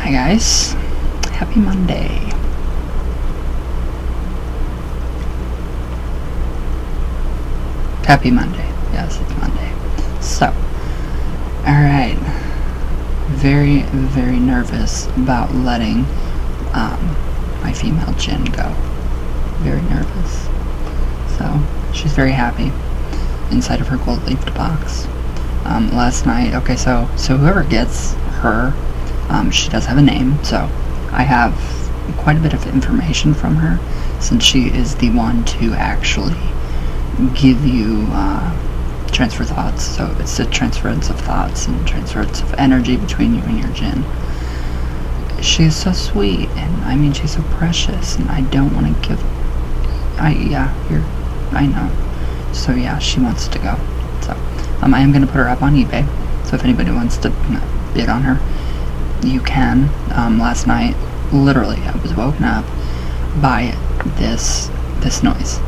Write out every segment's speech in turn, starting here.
Hi guys, happy Monday. Happy Monday. Yes, it's Monday. So, alright. Very, very nervous about letting my female Djinn go. Very nervous. So, she's very happy inside of her gold-leafed box. Last night, okay, so whoever gets her, she does have a name, so I have quite a bit of information from her, since she is the one to actually give you transfer thoughts. So it's the transference of thoughts and transference of energy between you and your Djinn. She's so sweet, and I mean, she's so precious, and I don't want to give. I know. So yeah, she wants to go. So I am gonna put her up on eBay. So if anybody wants to bid on her, you can. Last night, literally, I was woken up by this noise.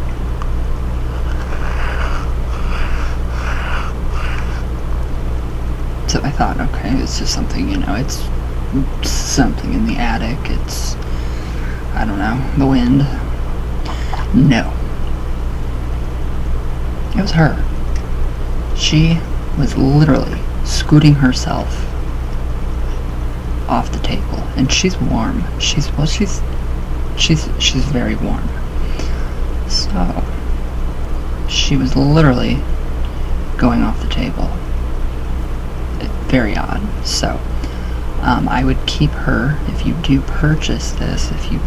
So I thought, okay, it's just something, it's something in the attic. It's, I don't know, the wind. No. It was her. She was literally scooting herself off the table, and she's warm. She's very warm. So she was literally going off the table. Very odd. So I would keep her. If you do purchase this, if you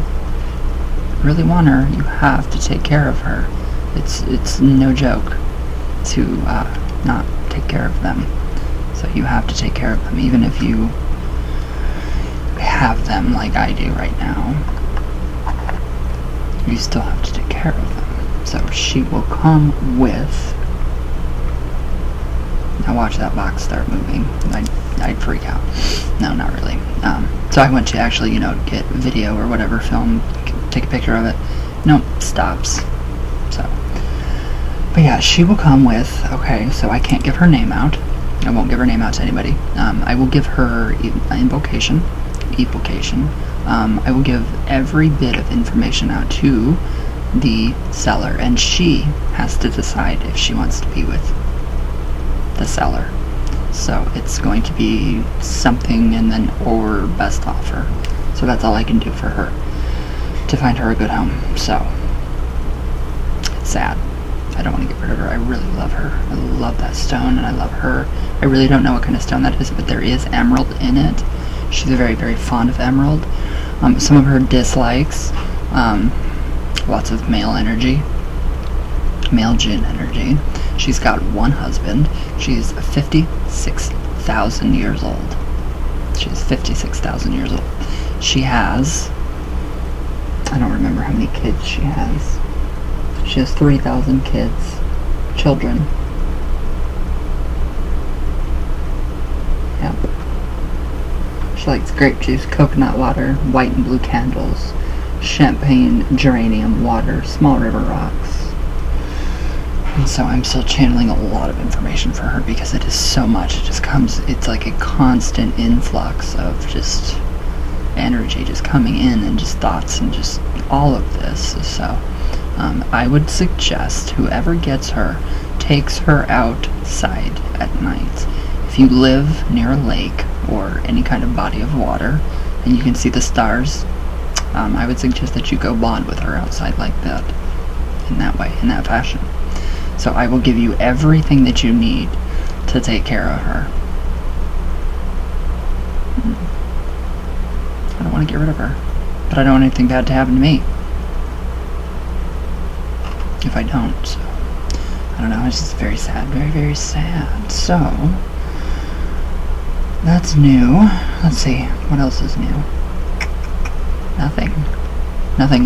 really want her, you have to take care of her. It's no joke to not take care of them. So you have to take care of them, even if you have them like I do right now. You still have to take care of them. So she will come with. Now watch that box start moving. I'd freak out. No, not really. So I went to actually, get video or whatever, film, take a picture of it. Nope, stops. So, but yeah, she will come with. Okay, so I can't give her name out. I won't give her name out to anybody. I will give her evocation. I will give every bit of information out to the seller, and she has to decide if she wants to be with the seller. So it's going to be something and then or best offer. So that's all I can do for her to find her a good home. So it's sad. I don't want to get rid of her. I really love her. I love that stone, and I love her. I really don't know what kind of stone that is, but there is emerald in it. She's very, very fond of emerald. Some of her dislikes, lots of male energy, male Djinn energy. She's got one husband. She's 56,000 years old. She's 56,000 years old. She has, I don't remember how many kids she has. She has 3,000 children. Yep. She likes grape juice, coconut water, white and blue candles, champagne, geranium, water, small river rocks. And so I'm still channeling a lot of information for her because it is so much. It just comes, it's like a constant influx of just energy just coming in, and just thoughts, and just all of this. So I would suggest whoever gets her takes her outside at night. If you live near a lake or any kind of body of water and you can see the stars, I would suggest that you go bond with her outside like that, in that way, in that fashion. So I will give you everything that you need to take care of her. I don't want to get rid of her, but I don't want anything bad to happen to me if I don't. So I don't know, it's just very sad, very, very sad. So that's new. Let's see, what else is new? Nothing.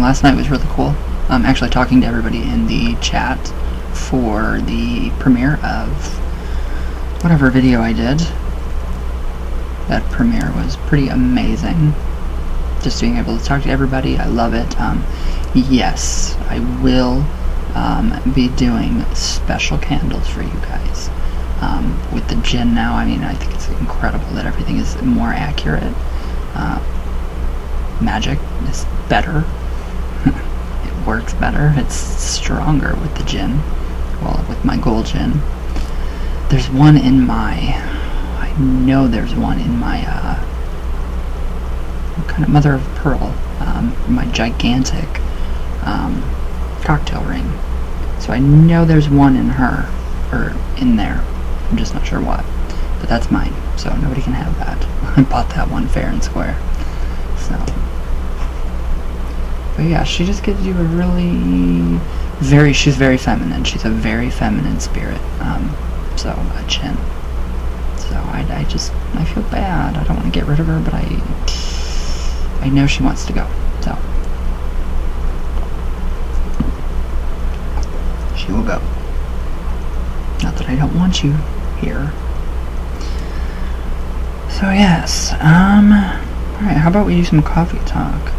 Last night was really cool. Actually talking to everybody in the chat for the premiere of whatever video I did. That premiere was pretty amazing. Just being able to talk to everybody, I love it. Yes, I will be doing special candles for you guys. With the Djinn now, I mean, I think it's incredible that everything is more accurate. Magic is better. It works better. It's stronger with the Djinn. Well, with my gold Djinn. There's one in my... I know there's one in my... what kind of mother of pearl? My gigantic cocktail ring. So I know there's one in her, or in there. I'm just not sure what. But that's mine, so nobody can have that. I bought that one fair and square. So, but yeah, she just gives you a really she's very feminine. She's a very feminine spirit. So a Djinn. So I feel bad. I don't want to get rid of her, but I know she wants to go. So she will go. Not that I don't want you here. So yes, alright, how about we do some coffee talk?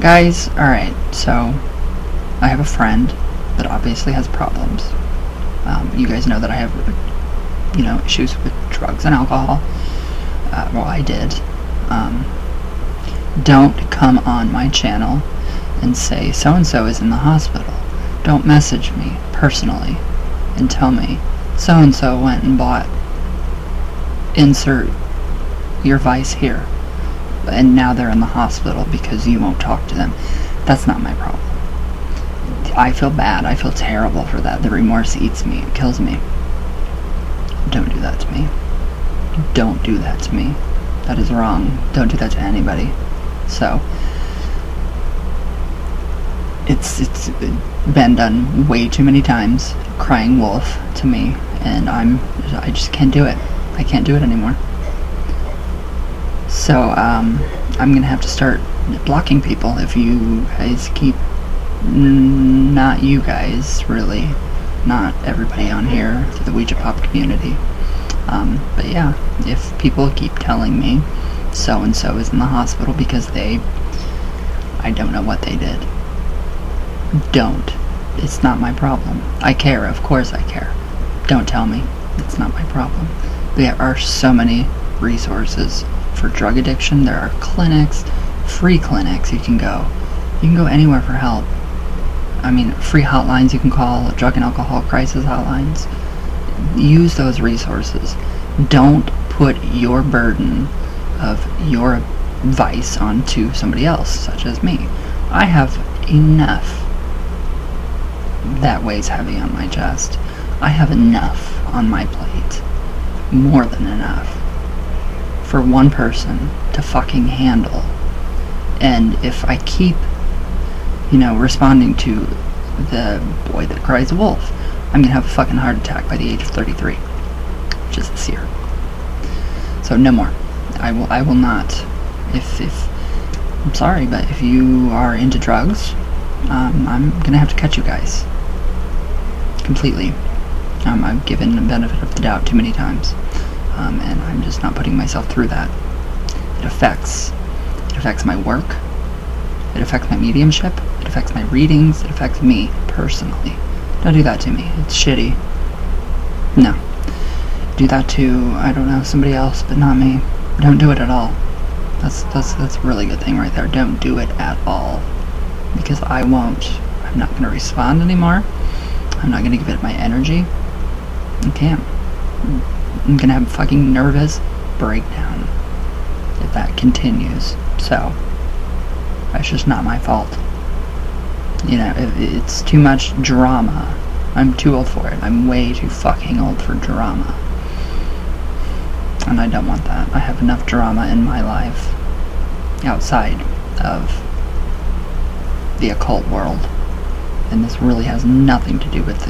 Guys, alright, so I have a friend that obviously has problems. You guys know that I have, issues with drugs and alcohol. Well, I did. Don't come on my channel and say so-and-so is in the hospital. Don't message me personally and tell me so-and-so went and bought insert your vice here and now they're in the hospital because you won't talk to them. That's not my problem. I feel bad. I feel terrible for that. The remorse eats me. It kills me. Don't do that to me. Don't do that to me. That is wrong. Don't do that to anybody. So it's been done way too many times, crying wolf to me, and I just can't do it. I can't do it anymore. So I'm gonna have to start blocking people if you guys keep, not you guys really, not everybody on here, the Ouija Pop community. But yeah, if people keep telling me so-and-so is in the hospital because I don't know what they did. Don't. It's not my problem. I care, of course I care. Don't tell me. It's not my problem. There are so many resources for drug addiction. There are clinics, free clinics you can go. You can go anywhere for help. I mean, free hotlines you can call, drug and alcohol crisis hotlines. Use those resources. Don't put your burden of your vice onto somebody else, such as me. I have enough that weighs heavy on my chest. I have enough on my plate. More than enough for one person to fucking handle. And if I keep, responding to the boy that cries wolf, I'm gonna have a fucking heart attack by the age of 33, which is this year. So no more. I will not. If I'm sorry, but if you are into drugs, I'm gonna have to cut you guys completely. I've given the benefit of the doubt too many times, and I'm just not putting myself through that. It affects my work. It affects my mediumship. It affects my readings. It affects me personally. Don't do that to me. It's shitty. No. Do that to, I don't know, somebody else, but not me. Don't do it at all. That's a really good thing right there. Don't do it at all. Because I won't. I'm not going to respond anymore. I'm not going to give it my energy. I can't. I'm going to have a fucking nervous breakdown if that continues. So, that's just not my fault. It's too much drama. I'm too old for it. I'm way too fucking old for drama. And I don't want that. I have enough drama in my life outside of the occult world. And this really has nothing to do with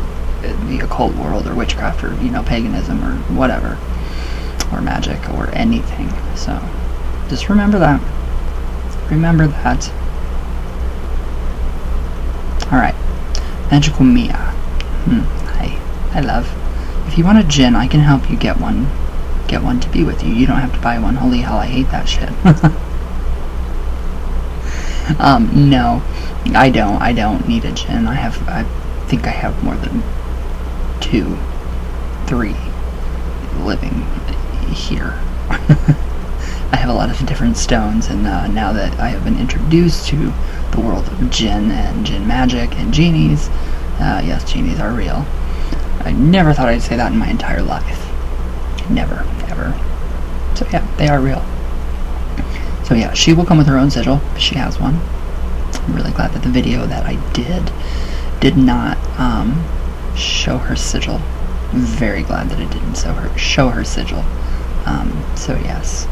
the occult world or witchcraft or, paganism or whatever. Or magic or anything. So, just remember that. Remember that. Alright. Magical Mia. Hi, love. If you want a Djinn, I can help you get one to be with you. You don't have to buy one. Holy hell, I hate that shit. No, I don't need a Djinn. I think I have more than 2, 3 living here. I have a lot of different stones, and now that I have been introduced to the world of Djinn and Djinn magic and genies, yes, genies are real. I never thought I'd say that in my entire life. Never, ever. So yeah, they are real. So yeah, she will come with her own sigil. She has one. I'm really glad that the video that I did not show her sigil. Very glad that it didn't show her sigil. So yes,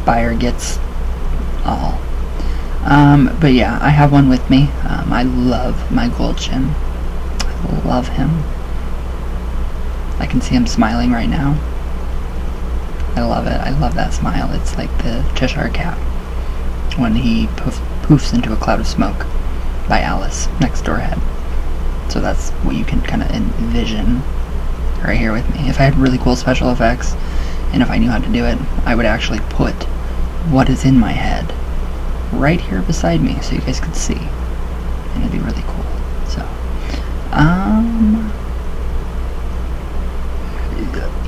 buyer gets all. But yeah, I have one with me. I love my gold Djinn. I love him. I can see him smiling right now. I love it. I love that smile. It's like the Cheshire Cat when he poofs into a cloud of smoke by Alice next door head. So that's what you can kind of envision right here with me. If I had really cool special effects, and if I knew how to do it, I would actually put what is in my head right here beside me so you guys could see. And it'd be really cool. So,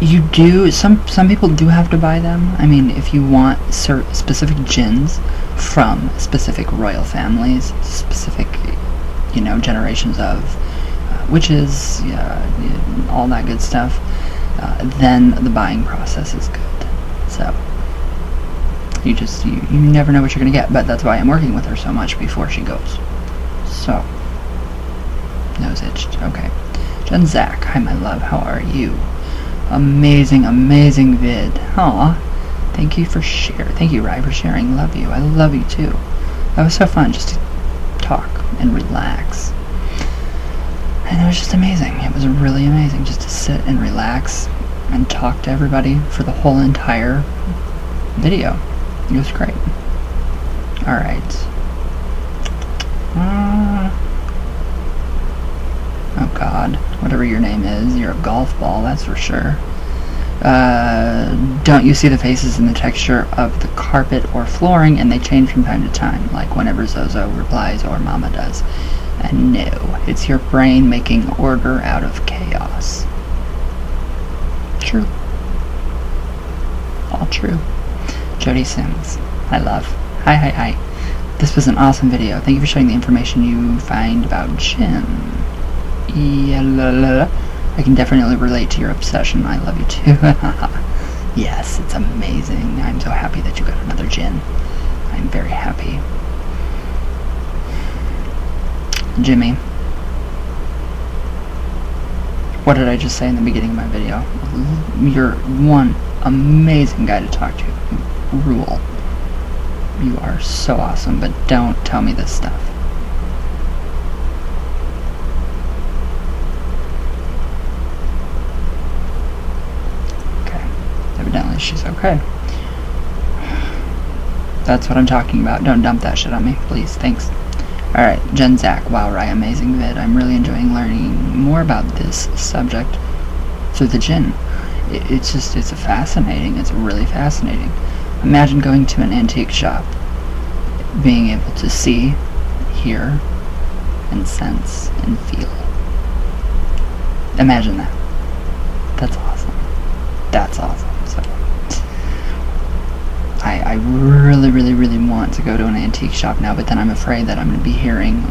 you do, some people do have to buy them. I mean, if you want specific Djinns from specific royal families, specific, generations of witches, all that good stuff, then the buying process is good. So you never know what you're gonna get, but that's why I'm working with her so much before she goes. So, nose itched. Okay, Jen Zach, hi my love, how are you? Amazing vid. Aw, thank you for sharing. Thank you, Rye, for sharing. Love you. I love you too. That was so fun just to talk and relax. And it was just amazing. It was really amazing just to sit and relax and talk to everybody for the whole entire video. It was great. Alright. Oh god. Whatever your name is, you're a golf ball, that's for sure. Don't you see the faces in the texture of the carpet or flooring, and they change from time to time, like whenever Zozo replies or Mama does? And no, it's your brain making order out of chaos. True. All true. Jody Sims, I love. Hi. This was an awesome video. Thank you for sharing the information you find about Djinn. I can definitely relate to your obsession. I love you too. Yes, it's amazing. I'm so happy that you got another Djinn. I'm very happy. Jimmy. What did I just say in the beginning of my video? You're one amazing guy to talk to. Rule. You are so awesome, but don't tell me this stuff. Okay. Evidently she's okay. That's what I'm talking about. Don't dump that shit on me, please. Thanks. Alright, Jen Zach, wow, Rye, amazing vid. I'm really enjoying learning more about this subject through the Djinn. It's fascinating. It's really fascinating. Imagine going to an antique shop, being able to see, hear, and sense, and feel. Imagine that. That's awesome. That's awesome. So, I really want to go to an antique shop now, but then I'm afraid that I'm going to be hearing,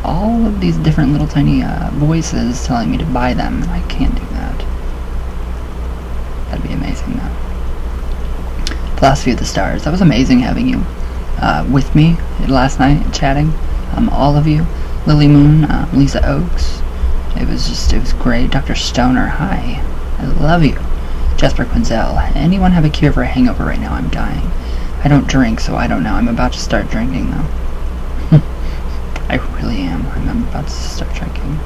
all of these different little tiny voices telling me to buy them, and I can't do that. That'd be amazing, though. Philosophy of the Stars. That was amazing having you with me last night, chatting. All of you. Lily Moon, Lisa Oakes. It was great. Dr. Stoner, hi. I love you. Jasper Quinzel. Anyone have a cure for a hangover right now? I'm dying. I don't drink, so I don't know. I'm about to start drinking, though. I really am. I'm about to start drinking.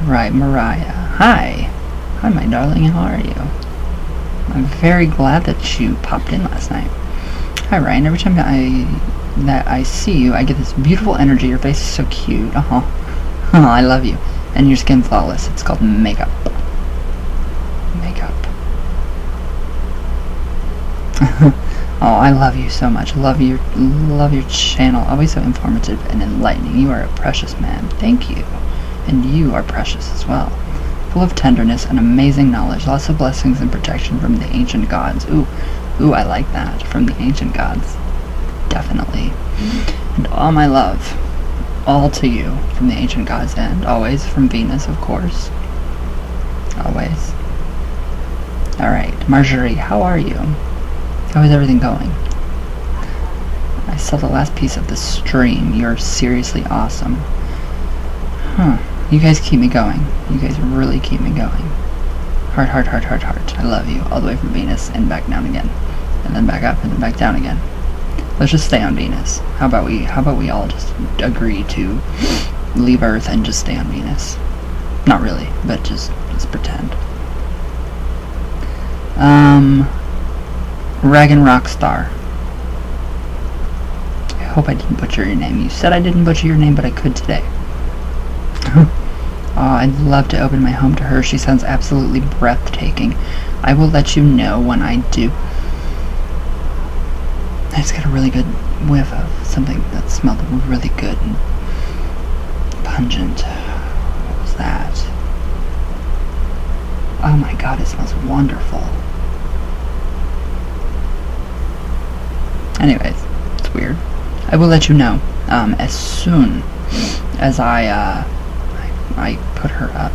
Right, Mariah. Hi. Hi, my darling. How are you? I'm very glad that you popped in last night. Hi, Ryan. Every time I see you, I get this beautiful energy. Your face is so cute. Oh, I love you. And your skin flawless. It's called makeup. Makeup. Oh, I love you so much. Love your channel. Always so informative and enlightening. You are a precious man. Thank you. And you are precious as well. full of tenderness and amazing knowledge, lots of blessings and protection from the ancient gods. Ooh, I like that. From the ancient gods. Definitely. And all my love, all to you, from the ancient gods, and always from Venus, of course. Always. Alright, Marjorie, how are you? How is everything going? I saw the last piece of the stream. You're seriously awesome. You guys keep me going. You guys really keep me going. Heart. I love you. All the way from Venus and back down again. And then back up and then back down again. Let's just stay on Venus. How about we all just agree to leave Earth and just stay on Venus? Not really, but just pretend. Regan Rockstar. I hope I didn't butcher your name. You said I didn't butcher your name, but I could today. I'd love to open my home to her. She sounds absolutely breathtaking. I will let you know when I do. I just got a really good whiff of something that smelled really good and pungent. What was that? Oh my god, it smells wonderful. Anyways, it's weird. I will let you know as soon as I put her up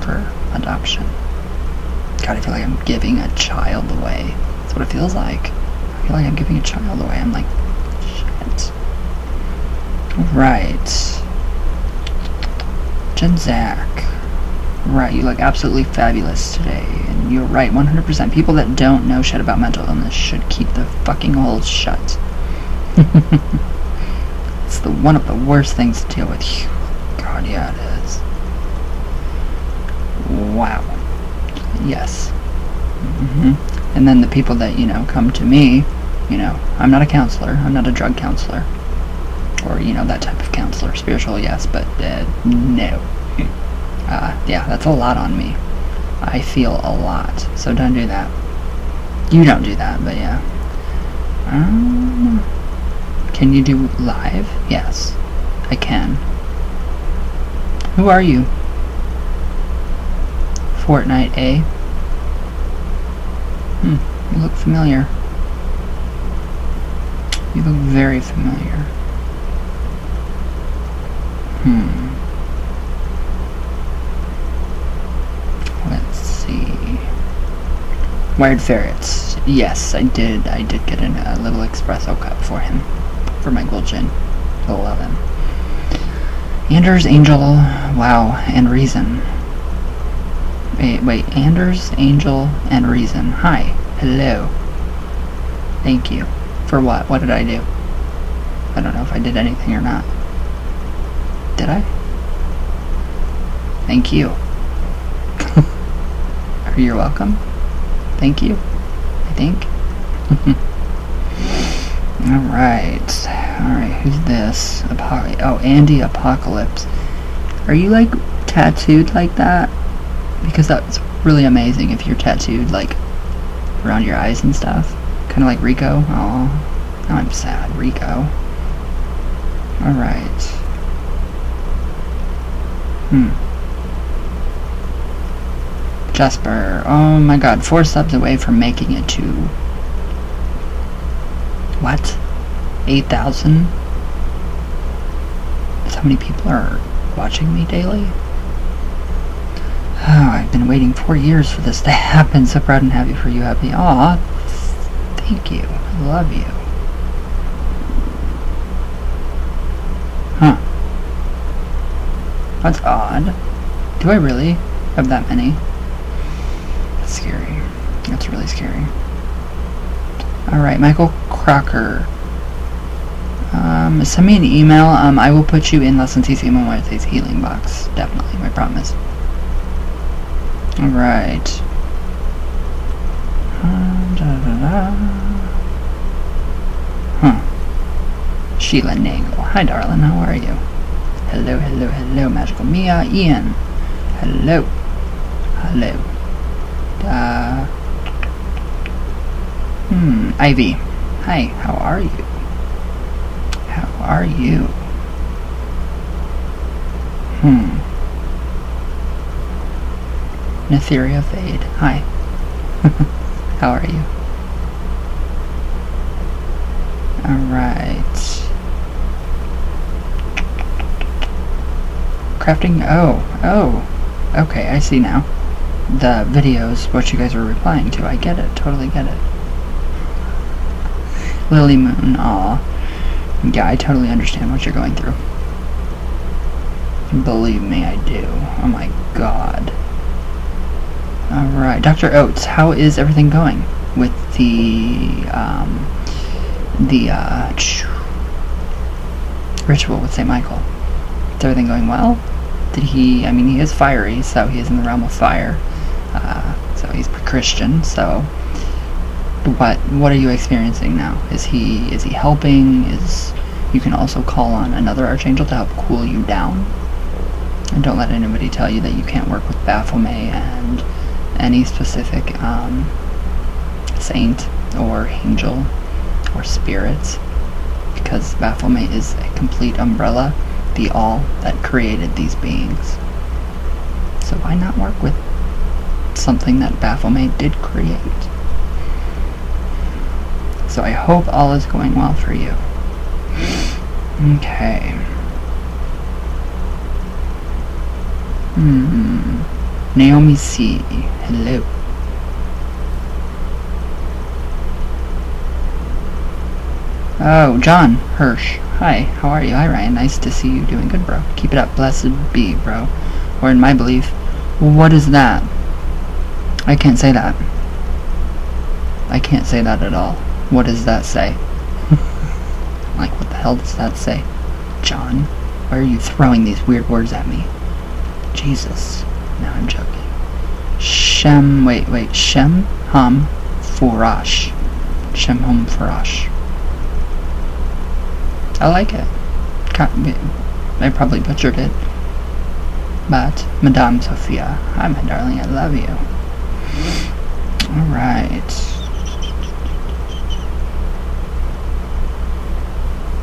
for adoption. God, I feel like I'm giving a child away. That's what it feels like. I feel like I'm giving a child away. I'm like, shit. Right. Jenzak. Right, you look absolutely fabulous today. And you're right, 100%. People that don't know shit about mental illness should keep their fucking holes shut. It's one of the worst things to deal with. God, yeah, it is. Wow. Yes. And then the people that, come to me, I'm not a counselor. I'm not a drug counselor. Or, that type of counselor. Spiritual, yes, but no. Yeah, that's a lot on me. I feel a lot. So don't do that. You don't do that, but yeah. Can you do live? Yes, I can. Who are you? Fortnite, eh? You look familiar. You look very familiar. Let's see. Wired Ferrets. Yes, I did get a little espresso cup for him. For my gold Djinn. He'll love him. Anders, Angel, wow, and Reason. Wait, Anders, Angel, and Reason. Hi. Hello. Thank you. For what? What did I do? I don't know if I did anything or not. Did I? Thank you. You're welcome. Thank you. I think. Alright, who's this? Andy Apocalypse. Are you, like, tattooed like that? Because that's really amazing if you're tattooed, like, around your eyes and stuff. Kind of like Rico. Aw, now I'm sad. Rico. Alright. Jasper. Oh my god, 4 subs away from making it to... What? 8,000? That's how many people are watching me daily? Oh, I've been waiting 4 years for this to happen. So proud and happy for you, happy. Aw, thank you. I love you. Huh. That's odd. Do I really have that many? That's scary. That's really scary. Alright, Michael Crocker. Send me an email. I will put you in Lesson TC Wednesday's healing box. Definitely, I promise. Alright. Sheila Nagel. Hi, darling. How are you? Hello, hello, hello, Magical Mia. Ian. Hello. Hello. Ivy. Hi, how are you? How are you? Netheria Fade. Hi. How are you? Alright. Crafting. Oh. Okay, I see now. The videos, what you guys were replying to. I get it. Totally get it. Lily Moon. Aw. Yeah, I totally understand what you're going through. Believe me, I do. Oh my god. Alright, Dr. Oates, how is everything going with the ritual with St. Michael? Is everything going well? Did he, I mean, he is fiery, so he is in the realm of fire. So he's Christian, so what are you experiencing now? Is he helping? You can also call on another archangel to help cool you down. And don't let anybody tell you that you can't work with Baphomet and any specific saint or angel or spirits, because Baphomet is a complete umbrella, the all that created these beings. So why not work with something that Baphomet did create? So I hope all is going well for you. Okay. Naomi C. Hello. Oh, John Hirsch. Hi, how are you? Hi, Ryan. Nice to see you doing good, bro. Keep it up. Blessed be, bro. Or in my belief, what is that? I can't say that. I can't say that at all. What does that say? Like, what the hell does that say? John, why are you throwing these weird words at me? Jesus. No, I'm joking. Shem Hum Furash. Shem Hum Furash. I like it. I probably butchered it. But, Madame Sophia. Hi, my darling, I love you. Alright.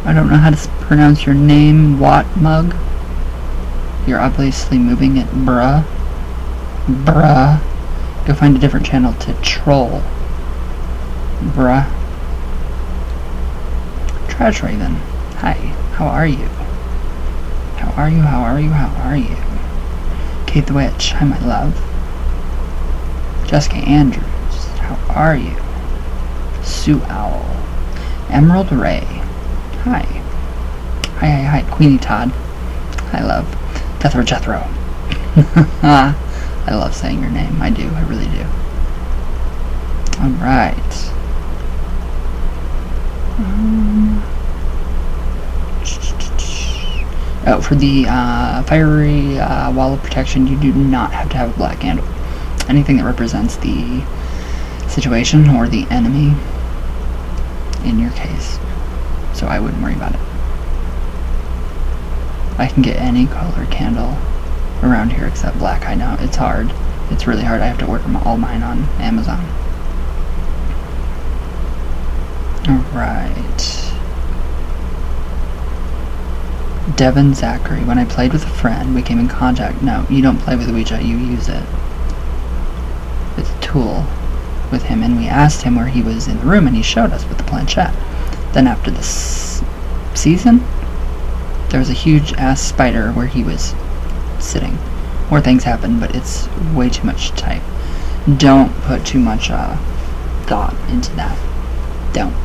I don't know how to pronounce your name. Watt Mug. You're obviously moving it, bruh. Bruh. Go find a different channel to troll. Bruh. Trash Raven. Hi. How are you? How are you? How are you? How are you? Kate the Witch. Hi, my love. Jessica Andrews. How are you? Sue Owl. Emerald Ray. Hi. Hi. Queenie Todd. Hi, love. Jethro. I love saying your name. I do. I really do. Alright. Oh, for the fiery wall of protection, you do not have to have a black candle. Anything that represents the situation or the enemy in your case. So I wouldn't worry about it. I can get any color candle around here except black. I know, it's hard. It's really hard. I have to order all mine on Amazon. Alright. Devin Zachary. When I played with a friend, we came in contact. No, you don't play with Ouija, you use it. It's a tool with him, and we asked him where he was in the room, and he showed us with the planchette. Then after this season, there was a huge ass spider where he was sitting. More things happen, but it's way too much to type. Don't put too much thought into that. Don't.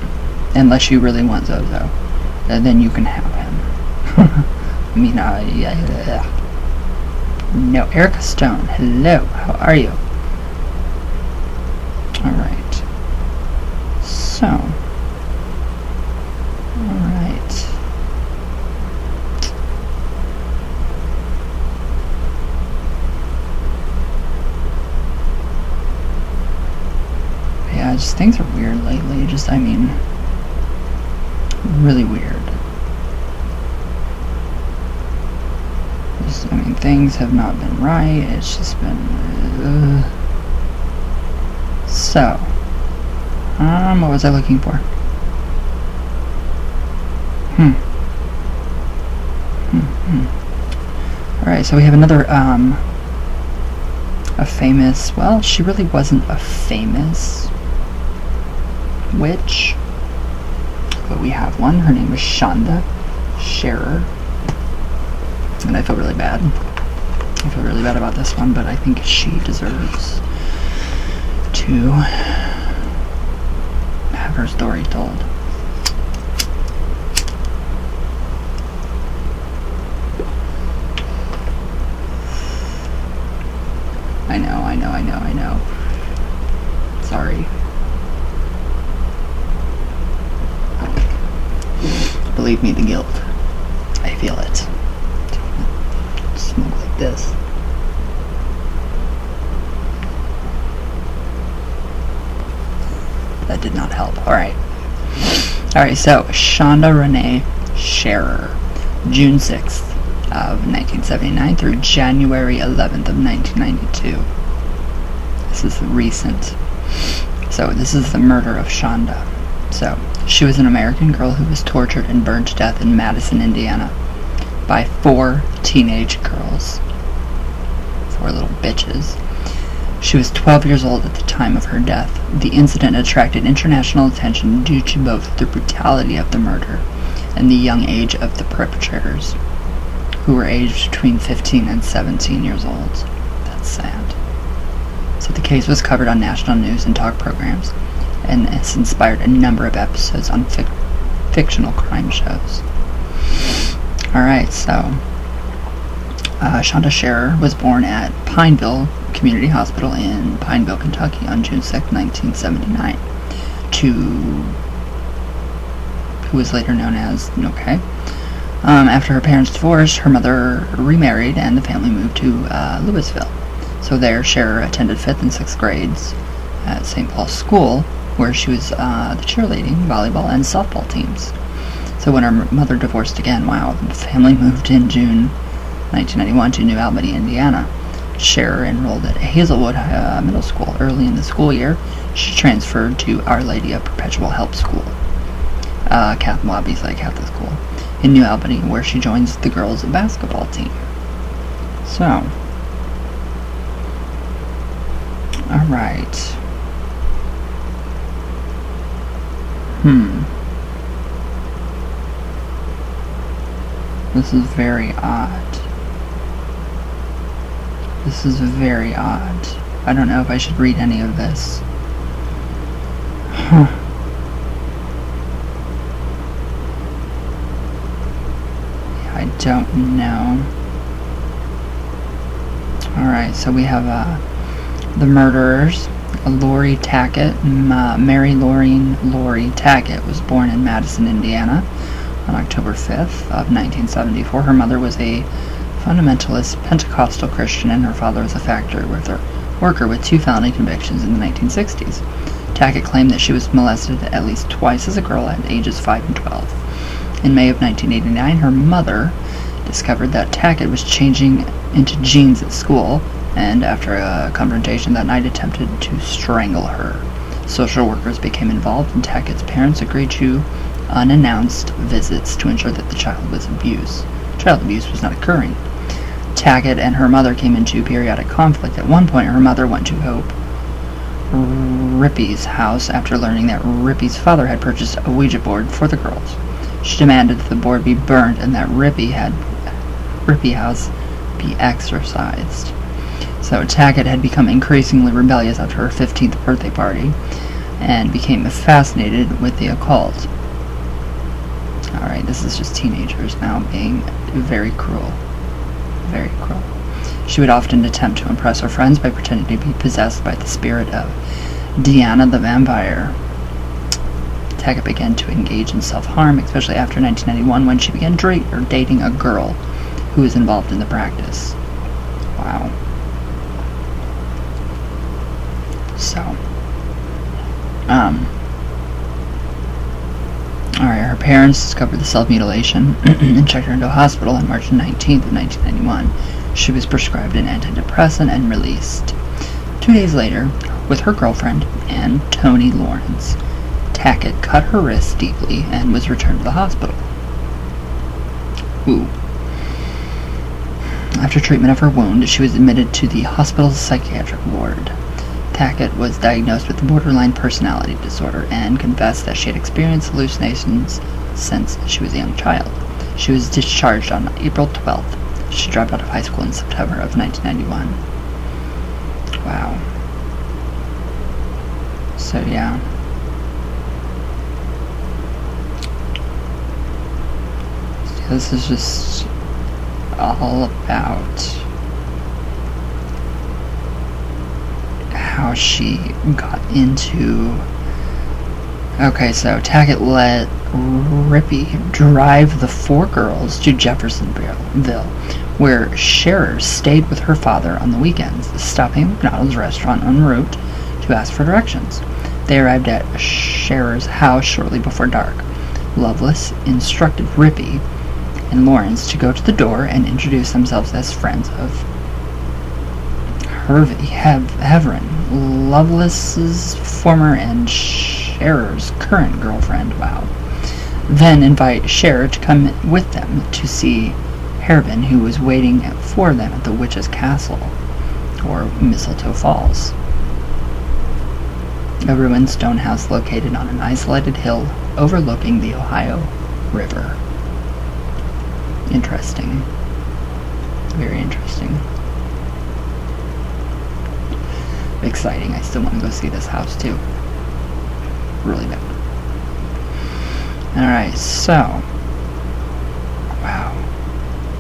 Unless you really want Zozo. Then you can have him. I mean, yeah. No, Erica Stone. Hello, how are you? Alright. So. Alright. Yeah, just things are weird lately. I mean, really weird. Things have not been right. It's just been so what was I looking for? Alright, so we have another a famous, well, she really wasn't a famous witch, but we have one. Her name was Shonda Scherer, and I feel really bad. I feel really bad about this one, but I think she deserves to have her story told. I know. Sorry. Believe me, the guilt. I feel it. Smoke like this. That did not help. Alright, so Shonda Renee Scherer, June 6th of 1979 through January 11th of 1992. This is recent. So this is the murder of Shonda. So she was an American girl who was tortured and burned to death in Madison, Indiana by 4 teenage girls. 4 little bitches. She was 12 years old at the time of her death. The incident attracted international attention due to both the brutality of the murder and the young age of the perpetrators, who were aged between 15 and 17 years old. That's sad. So the case was covered on national news and talk programs, and it's inspired a number of episodes on fictional crime shows. Alright, so Shonda Scherer was born at Pineville Community Hospital in Pineville, Kentucky on June 6, 1979, to who was later known as, after her parents divorced, her mother remarried and the family moved to Louisville. So there, Scherer attended 5th and 6th grades at St. Paul's School, where she was the cheerleading, volleyball, and softball teams. So when her mother divorced again, the family moved in June 1991 to New Albany, Indiana. Scherer enrolled at Hazelwood Middle School. Early in the school year, she transferred to Our Lady of Perpetual Help School, Catholic school, in New Albany, where she joins the girls' basketball team. So, alright. This is very odd. I don't know if I should read any of this. I don't know. Alright, so we have the murderers. Lori Tackett, Mary Lori Tackett, was born in Madison, Indiana on October 5th of 1974. Her mother was a fundamentalist Pentecostal Christian, and her father was a factory worker with 2 felony convictions in the 1960s. Tackett claimed that she was molested at least twice as a girl at ages 5 and 12. In May of 1989, her mother discovered that Tackett was changing into jeans at school, and after a confrontation that night attempted to strangle her. Social workers became involved, and Tackett's parents agreed to unannounced visits to ensure that the child abuse was not occurring. Tackett and her mother came into periodic conflict. At one point, her mother went to Hope Rippey's house after learning that Rippey's father had purchased a Ouija board for the girls. She demanded that the board be burned and that Rippey house be exorcised. So Tackett had become increasingly rebellious after her 15th birthday party and became fascinated with the occult. Alright, this is just teenagers now being very cruel. Very cruel. She would often attempt to impress her friends by pretending to be possessed by the spirit of Diana the vampire. Tackett began to engage in self-harm, especially after 1991 when she began dating a girl who was involved in the practice. Wow. So, alright, her parents discovered the self-mutilation and checked her into a hospital on March 19th of 1991. She was prescribed an antidepressant and released. 2 days later, with her girlfriend and Tony Lawrence, Tackett cut her wrists deeply and was returned to the hospital. Ooh. After treatment of her wound, she was admitted to the hospital's psychiatric ward. Tackett was diagnosed with borderline personality disorder and confessed that she had experienced hallucinations since she was a young child. She was discharged on April 12th. She dropped out of high school in September of 1991. Wow. So, yeah. So this is just all about how she got into... Okay, so Tackett let Rippy drive the 4 girls to Jeffersonville, where Scherer stayed with her father on the weekends, stopping at McDonald's restaurant en route to ask for directions. They arrived at Scherer's house shortly before dark. Lovelace instructed Rippy and Lawrence to go to the door and introduce themselves as friends of Hervey Heverin, Lovelace's former and Scherer's current girlfriend. Wow. Then invite Scherer to come with them to see Hervin, who was waiting for them at the Witch's Castle, or Mistletoe Falls, a ruined stone house located on an isolated hill overlooking the Ohio River. Interesting. Very interesting. Exciting. I still want to go see this house too. Really bad. Alright, so... Wow.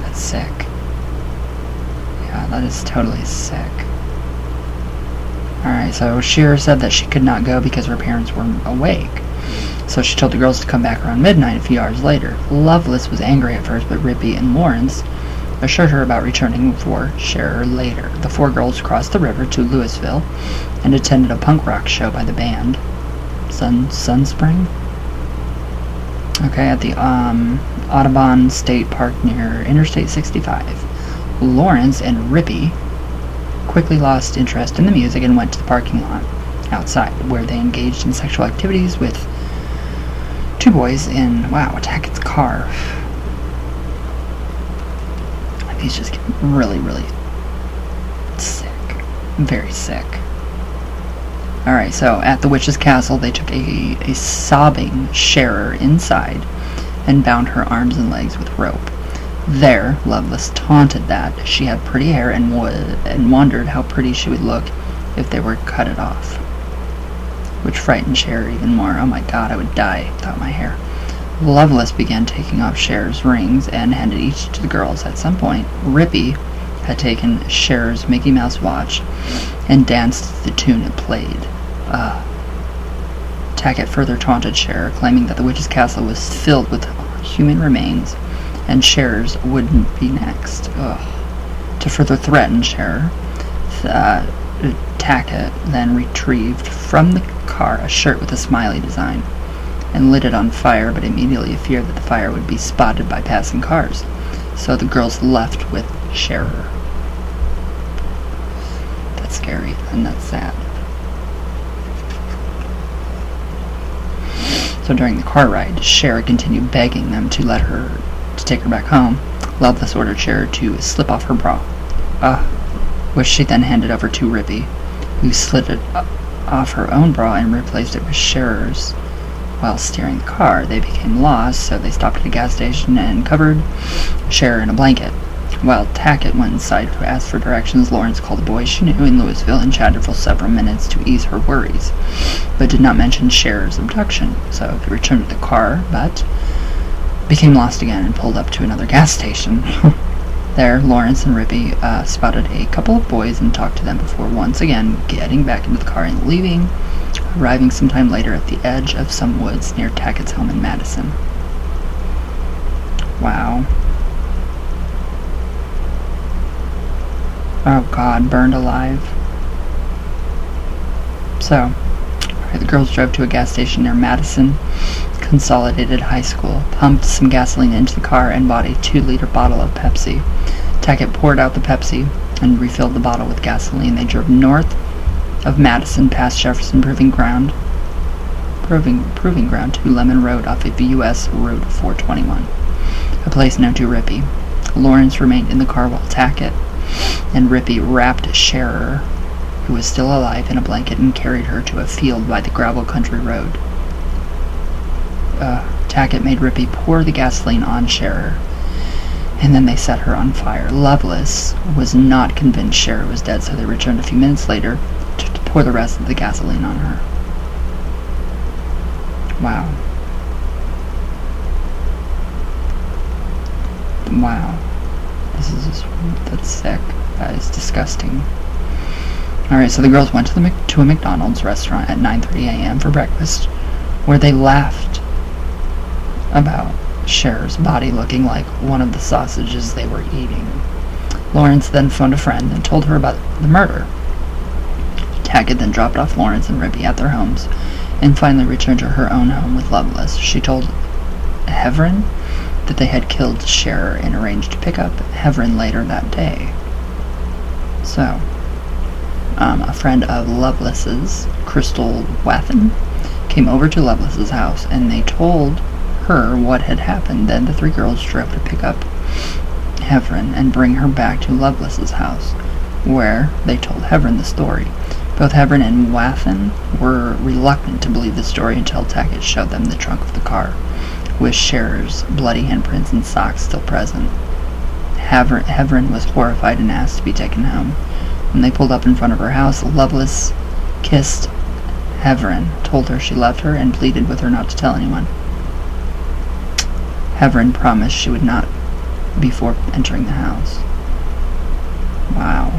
That's sick. Yeah, that is totally sick. Alright, so Scherer said that she could not go because her parents were awake. So she told the girls to come back around midnight a few hours later. Lovelace was angry at first, but Rippy and Lawrence assured her about returning for Scherer later. The 4 girls crossed the river to Louisville and attended a punk rock show by the band Sunspring? Okay, at the Audubon State Park near Interstate 65. Lawrence and Rippy quickly lost interest in the music and went to the parking lot outside, where they engaged in sexual activities with 2 boys in, wow, Tackett's car. He's just really, really sick. Very sick. Alright, so at the Witch's Castle, they took a sobbing Scherer inside and bound her arms and legs with rope. There, Lovelace taunted that she had pretty hair and wondered how pretty she would look if they were cut it off, which frightened Scherer even more. Oh my god, I would die without my hair. Lovelace began taking off Scherer's rings and handed each to the girls. At some point, Rippy had taken Scherer's Mickey Mouse watch and danced to the tune it played. Tackett further taunted Scherer, claiming that the Witch's Castle was filled with human remains and Scherer's wouldn't be next. To further threaten Scherer, Tackett then retrieved from the car a shirt with a smiley design and lit it on fire, but immediately feared that the fire would be spotted by passing cars. So the girls left with Scherer. That's scary, and that's sad. So during the car ride, Scherer continued begging them to take her back home. Lovelace ordered Scherer to slip off her bra, which she then handed over to Rippy, who slid it off her own bra and replaced it with Scherer's. While steering the car, they became lost, so they stopped at a gas station and covered Scherer in a blanket. While Tackett went inside to ask for directions, Lawrence called a boy she knew in Louisville and chatted for several minutes to ease her worries, but did not mention Scherer's abduction. So they returned to the car, but became lost again and pulled up to another gas station. There, Lawrence and Rippy spotted a couple of boys and talked to them before once again getting back into the car and leaving, arriving sometime later at the edge of some woods near Tackett's home in Madison. Wow. Oh god, burned alive. So, the girls drove to a gas station near Madison Consolidated High School, pumped some gasoline into the car, and bought a 2-liter bottle of Pepsi. Tackett poured out the Pepsi and refilled the bottle with gasoline. They drove north of Madison past Jefferson Proving Ground to Lemon Road off of US Route 421, a place known to Rippy. Lawrence remained in the car while Tackett and Rippey wrapped Scherer, who was still alive, in a blanket and carried her to a field by the gravel country road. Tackett made Rippey pour the gasoline on Scherer, and then they set her on fire. Lovelace was not convinced Scherer was dead, so they returned a few minutes later to pour the rest of the gasoline on her. Wow. Wow. That's sick. That is disgusting. Alright, so the girls went to a McDonald's restaurant at 9:30 a.m. for breakfast, where they laughed about Scherer's body looking like one of the sausages they were eating. Lawrence then phoned a friend and told her about the murder. Tackett then dropped off Lawrence and Rippey at their homes, and finally returned to her own home with Lovelace. She told Heverin that they had killed Scherer and arranged to pick up Heverin later that day. So, a friend of Lovelace's, Crystal Wathen, came over to Lovelace's house, and they told her what had happened. Then the three girls drove to pick up Heverin and bring her back to Lovelace's house, where they told Heverin the story. Both Heverin and Wathen were reluctant to believe the story until Tackett showed them the trunk of the car, with Scherer's bloody handprints and socks still present. Heverin was horrified and asked to be taken home. When they pulled up in front of her house, Lovelace kissed Heverin, told her she loved her, and pleaded with her not to tell anyone. Heverin promised she would not before entering the house. Wow.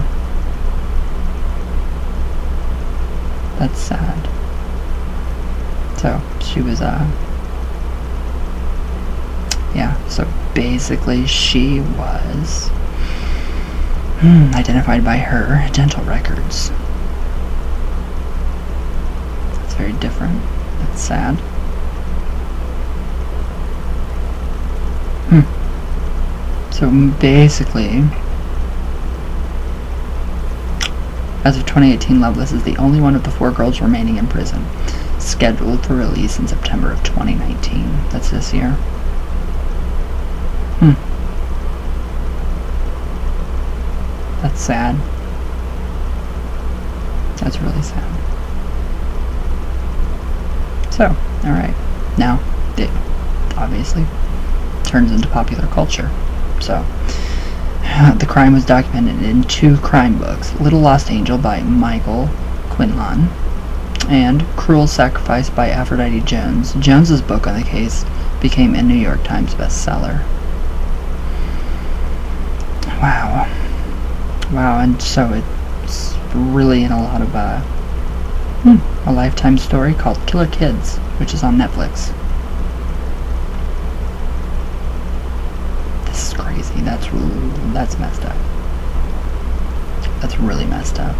That's sad. So, she was, yeah, so basically she was identified by her dental records. That's very different. That's sad. So basically, as of 2018, Lovelace is the only one of the four girls remaining in prison, scheduled for release in September of 2019. That's this year. That's sad. That's really sad. So, alright. Now, it obviously turns into popular culture. So, the crime was documented in two crime books, Little Lost Angel by Michael Quinlan and Cruel Sacrifice by Aphrodite Jones. Jones's book on the case became a New York Times bestseller. Wow. Wow, and so it's really in a lot of a Lifetime story called Killer Kids, which is on Netflix. This is crazy. That's messed up. That's really messed up.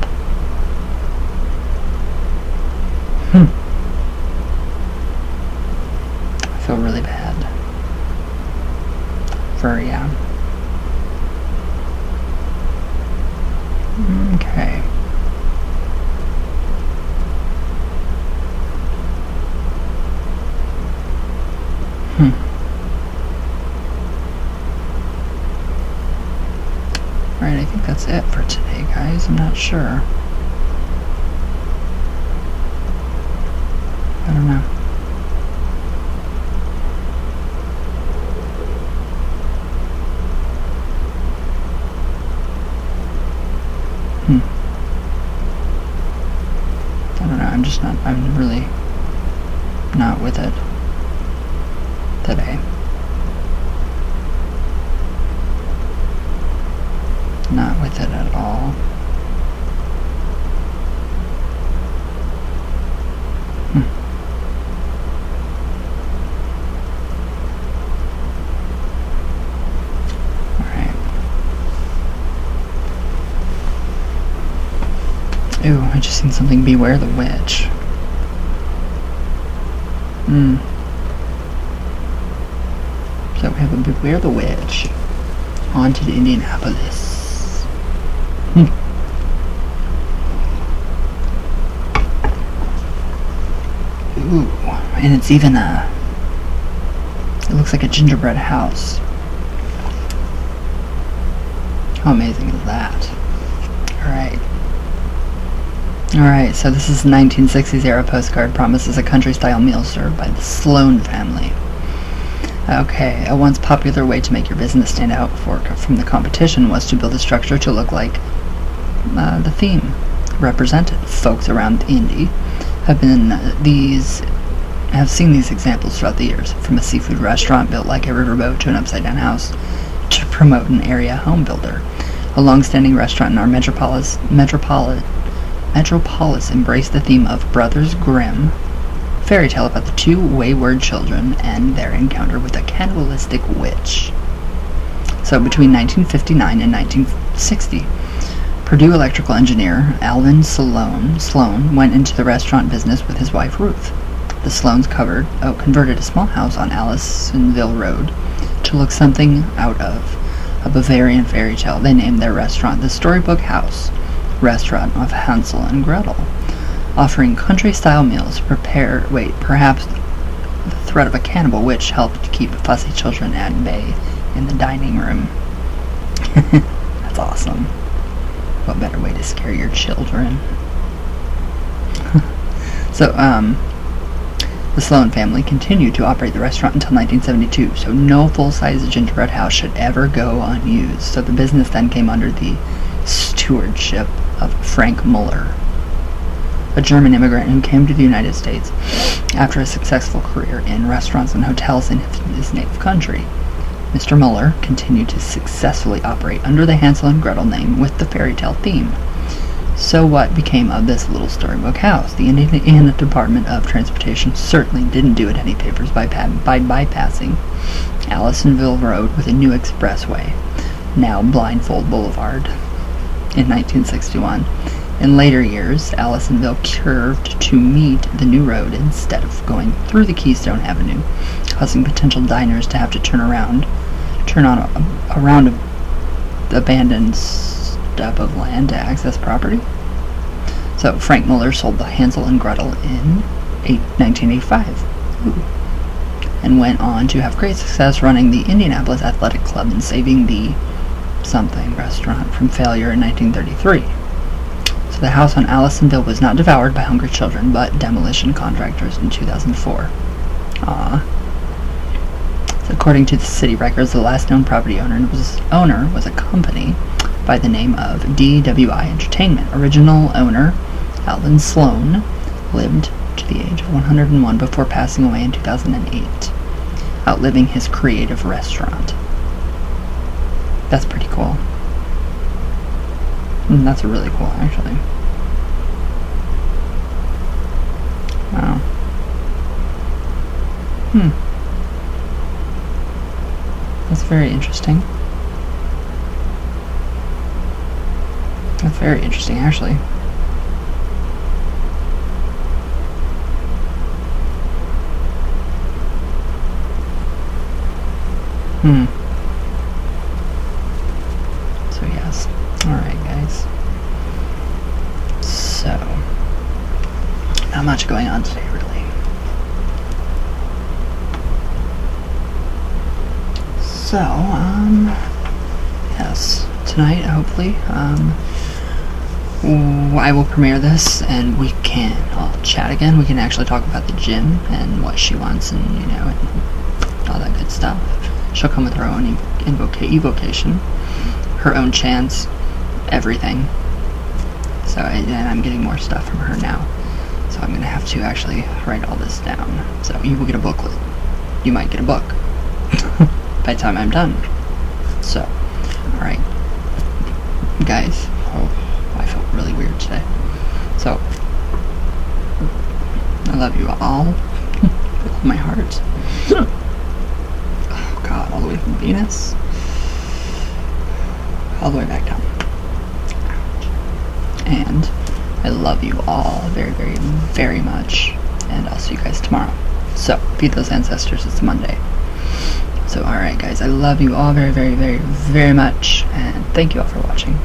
I feel really bad for Okay. Alright, I think that's it for today, guys. I'm not sure. I don't know. I don't know, I'm really not with it today. Not with it at all. Ooh, I just seen something. Beware the Witch. So we have a Beware the Witch. Haunted Indianapolis. Ooh, and it's even it looks like a gingerbread house. How amazing is that? Alright, so this is a 1960s era postcard. Promises a country-style meal served by the Sloan family. Okay, a once popular way to make your business stand out from the competition was to build a structure to look like the theme represented. Folks around Indy have seen these examples throughout the years, from a seafood restaurant built like a riverboat to an upside-down house to promote an area home builder. A long-standing restaurant in our metropolis embraced the theme of Brothers Grimm, fairy tale about the two wayward children and their encounter with a cannibalistic witch. So between 1959 and 1960, Purdue electrical engineer Alvin Sloan went into the restaurant business with his wife Ruth. The Sloans converted a small house on Allisonville Road to look something out of a Bavarian fairy tale. They named their restaurant the Storybook House Restaurant of Hansel and Gretel, offering country-style meals. Perhaps the threat of a cannibal witch helped keep fussy children at bay in the dining room. That's awesome. What better way to scare your children? So, the Sloan family continued to operate the restaurant until 1972, so no full-size gingerbread house should ever go unused. So the business then came under the stewardship of Frank Muller, a German immigrant who came to the United States after a successful career in restaurants and hotels in his native country. Mr. Muller continued to successfully operate under the Hansel and Gretel name with the fairy tale theme. So what became of this little storybook house? The Indiana Department of Transportation certainly didn't do it any favors by bypassing Allisonville Road with a new expressway, now Blindfold Boulevard, in 1961. In later years, Allisonville curved to meet the new road instead of going through the Keystone Avenue, causing potential diners to have to turn around the abandoned step of land to access property. So Frank Muller sold the Hansel and Gretel in 1985. And went on to have great success running the Indianapolis Athletic Club and saving the something restaurant from failure in 1933. So the house on Allisonville was not devoured by hungry children, but demolition contractors in 2004. So according to the city records, the last known property owner was a company by the name of DWI Entertainment. Original owner Alvin Sloan lived to the age of 101 before passing away in 2008, outliving his creative restaurant. That's pretty cool. That's really cool, actually. Wow. That's very interesting. That's very interesting, actually. So, yes. Alright, guys. So, not much going on today, really. So, yes. Tonight, hopefully, I will premiere this, and I'll chat again. We can actually talk about the Djinn and what she wants, and, and all that good stuff. She'll come with her own evocation, her own chants, everything. So, and I'm getting more stuff from her now. So I'm going to have to actually write all this down. So you will get a booklet. You might get a book by the time I'm done. So, alright. Guys, I felt really weird today. So, I love you all with all my heart. Oh God, all the way from Venus, all the way back down. And I love you all very, very, very much. And I'll see you guys tomorrow. So, feed those ancestors. It's Monday. So, alright guys, I love you all very, very, very, very much. And thank you all for watching.